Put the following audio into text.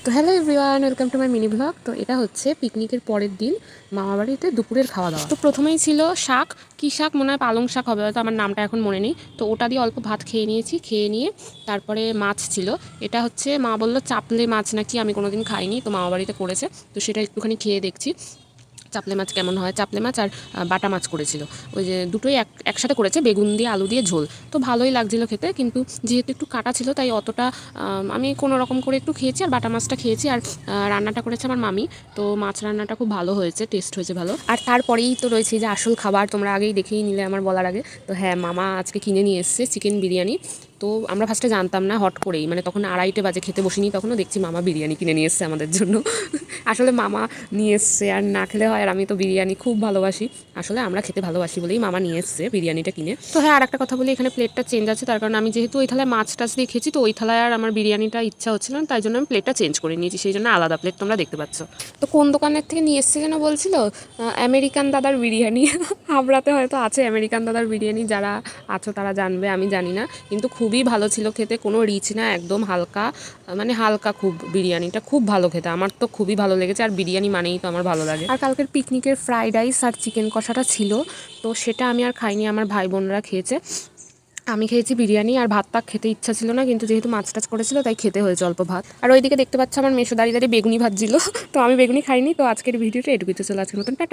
তো hello everyone, welcome to my mini blog. তো এটা হচ্ছে পিকনিকের পরের দিন মামাবাড়িতে দুপুরের খাওয়া দাওয়া। তো প্রথমেই ছিল শাক, কী শাক মনে হয় পালং শাক হবে, হয়তো আমার নামটা এখন মনে নেই। তো ওটা দিয়ে অল্প ভাত খেয়ে নিয়েছি, খেয়ে নিয়ে তারপরে মাছ ছিল। এটা হচ্ছে মা বললো চাপলে মাছ নাকি, আমি কোনোদিন খাইনি, তো মামাবাড়িতে করেছে, তো সেটা একটুখানি খেয়ে দেখছি চাপলে মাছ কেমন হয়। চাপলে মাছ আর বাটা মাছ করেছিল, ওই যে দুটোই একসাথে করেছে, বেগুন দিয়ে আলু দিয়ে ঝোল। তো ভালোই লাগছিলো খেতে, কিন্তু যেহেতু একটু কাটা ছিল তাই অতটা আমি কোনো রকম করে একটু খেয়েছি, আর বাটা মাছটা খেয়েছি। আর রান্নাটা করেছে আমার মামি, তো মাছ রান্নাটা খুব ভালো হয়েছে, টেস্ট হয়েছে ভালো। আর তারপরেই তো রয়েছে যে আসল খাবার, তোমরা আগেই দেখেই নিলে আমার বলার আগে। তো হ্যাঁ, মামা আজকে কিনে নিয়ে এসছে চিকেন বিরিয়ানি। তো আমরা ফার্স্টে জানতাম না, হট করেই, মানে তখন 2:30 বাজে, খেতে বসিনি তখনও, দেখছি মামা বিরিয়ানি কিনে নিয়ে এসছে আমাদের জন্য। আসলে মামা নিয়ে এসছে, আর না খেলে হয়, আর আমি তো বিরিয়ানি খুব ভালোবাসি। আসলে আমরা খেতে ভালোবাসি বলেই মামা নিয়ে এসছে বিরিয়ানিটা কিনে। তো হ্যাঁ, আর একটা কথা বলি, এখানে প্লেটটা চেঞ্জ আছে, তার কারণ আমি যেহেতু ওই থালায় মাছ টাছ দিয়ে খেয়েছি, তো ওই থালায় আর আমার বিরিয়ানিটা ইচ্ছা হচ্ছিল না, তাই জন্য আমি প্লেটটা চেঞ্জ করে নিয়েছি, সেই জন্য আলাদা প্লেট তোমরা দেখতে পাচ্ছ। তো কোন দোকানের থেকে নিয়ে এসছে যেন বলছিল, আমেরিকান দাদার বিরিয়ানি। হাবড়াতে হয়তো আছে আমেরিকান দাদার বিরিয়ানি, যারা আছো তারা জানবে, আমি জানি না, কিন্তু খুবই ভালো ছিল খেতে, কোনো রিচ না, একদম হালকা, মানে হালকা খুব, বিরিয়ানিটা খুব ভালো খেতে, আমার তো খুবই ভালো লেগেছে, আর বিরিয়ানি মানেই তো আমার ভালো লাগে। আর কালকের পিকনিকের ফ্রাইড রাইস আর চিকেন কষাটা ছিল, তো সেটা আমি আর খাইনি, আমার ভাই বোনরা খেয়েছে। আমি খেয়েছি বিরিয়ানি, আর ভাত পাক খেতে ইচ্ছা ছিল না, কিন্তু যেহেতু মাছ টাছ করেছিল তাই খেতে হয়েছে অল্প ভাত। আর ওইদিকে দেখতে পাচ্ছ আমার মেশো দাঁড়িয়ে দাঁড়িয়ে বেগুনি ভাজছিল, তো আমি বেগুনি খাইনি। তো আজকের ভিডিওটা এটুকুই, তো চলো আজকের মতন টাটা।